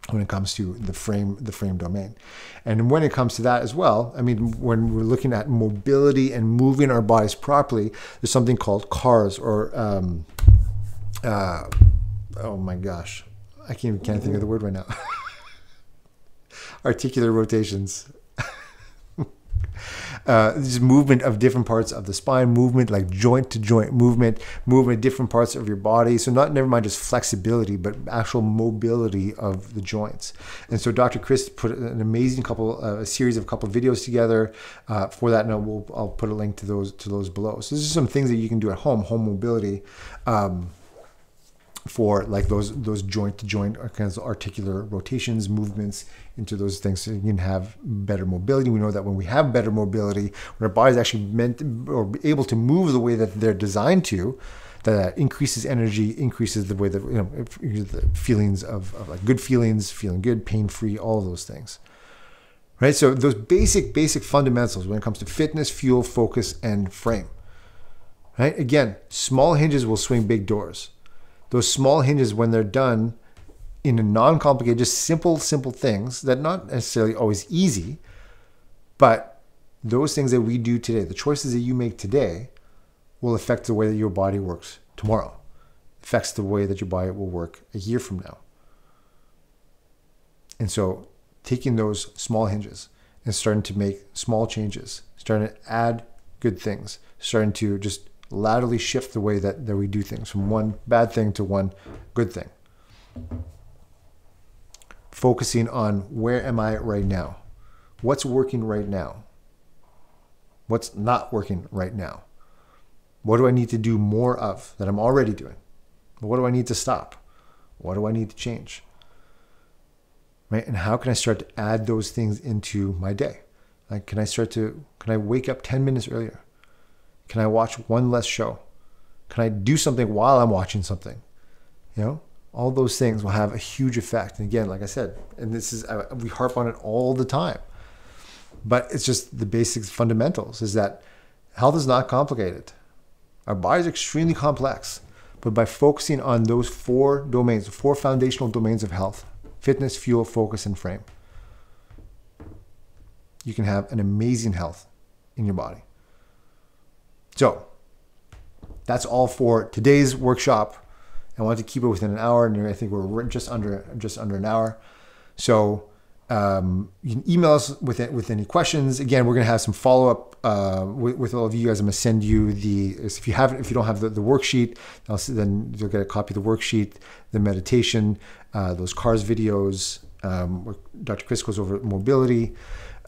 when it comes to the frame domain? And when it comes to that as well, I mean, when we're looking at mobility and moving our bodies properly, there's something called CARS, or oh my gosh, I can't think of the word right now. Articular rotations. This movement of different parts of the spine, movement like joint to joint movement different parts of your body. So never mind just flexibility, but actual mobility of the joints. And so Dr. Chris put an amazing series of a couple of videos together for that, and I'll put a link to those below. So this is some things that you can do at home mobility. For like those joint to joint kinds of articular rotations, movements into those things, so you can have better mobility. We know that when we have better mobility, when our body's actually meant or able to move the way that they're designed to, that increases energy, increases the way that the feelings of like good feelings, feeling good, pain-free, all of those things. Right? So those basic fundamentals when it comes to fitness, fuel, focus, and frame. Right? Again, small hinges will swing big doors. Those small hinges, when they're done in a non-complicated, just simple things that not necessarily always easy, but those things that we do today, the choices that you make today will affect the way that your body works tomorrow, affects the way that your body will work a year from now. And so taking those small hinges and starting to make small changes, starting to add good things, starting to just laterally shift the way that we do things from one bad thing to one good thing. Focusing on where am I right now? What's working right now? What's not working right now? What do I need to do more of that I'm already doing? What do I need to stop? What do I need to change? Right? And how can I start to add those things into my day? Like, can I wake up 10 minutes earlier? Can I watch one less show? Can I do something while I'm watching something? You know, all those things will have a huge effect. And again, like I said, and we harp on it all the time, but it's just the basics, fundamentals is that health is not complicated. Our body is extremely complex, but by focusing on those 4 domains, 4 foundational domains of health, fitness, fuel, focus, and frame, you can have an amazing health in your body. So that's all for today's workshop. I wanted to keep it within an hour, and I think we're just under an hour. So you can email us with any questions. Again, we're going to have some follow up with all of you guys. I'm going to send you if you don't have the worksheet, then you'll get a copy of the worksheet, the meditation, those CARS videos, where Dr. Chris goes over mobility,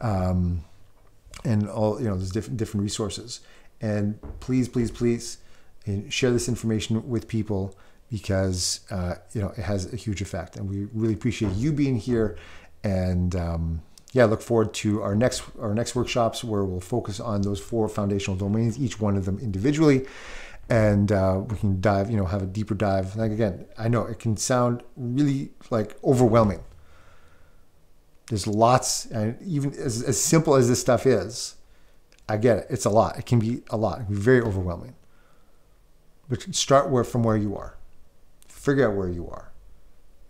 and all, there's different resources. And please share this information with people, because it has a huge effect, and we really appreciate you being here. And look forward to our next workshops, where we'll focus on those 4 foundational domains, each one of them individually, and we can dive, have a deeper dive. Like, again, I know it can sound really like overwhelming. There's lots, and even as simple as this stuff is, I get it. It's a lot. It can be a lot. It can be very overwhelming. But start from where you are. Figure out where you are.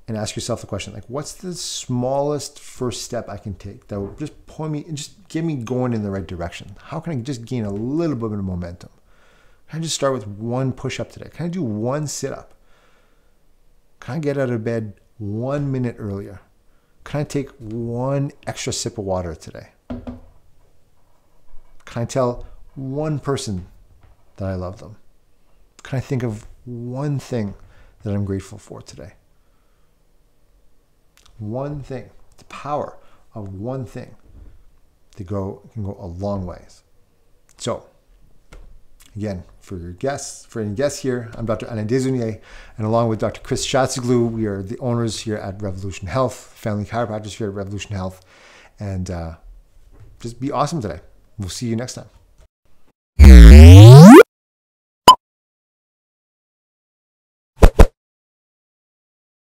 And ask yourself the question, like, what's the smallest first step I can take that will just point me and just get me going in the right direction? How can I just gain a little bit of momentum? Can I just start with 1 push-up today? Can I do 1 sit-up? Can I get out of bed 1 minute earlier? Can I take 1 extra sip of water today? Can I tell 1 person that I love them? Can I think of 1 thing that I'm grateful for today? 1 thing. The power of 1 thing can go a long ways. So, again, for any guests here, I'm Dr. Alain Desauniers, and along with Dr. Chris Shatziglu, we are the owners here at Revolution Health, family chiropractors here at Revolution Health, and just be awesome today. We'll see you next time.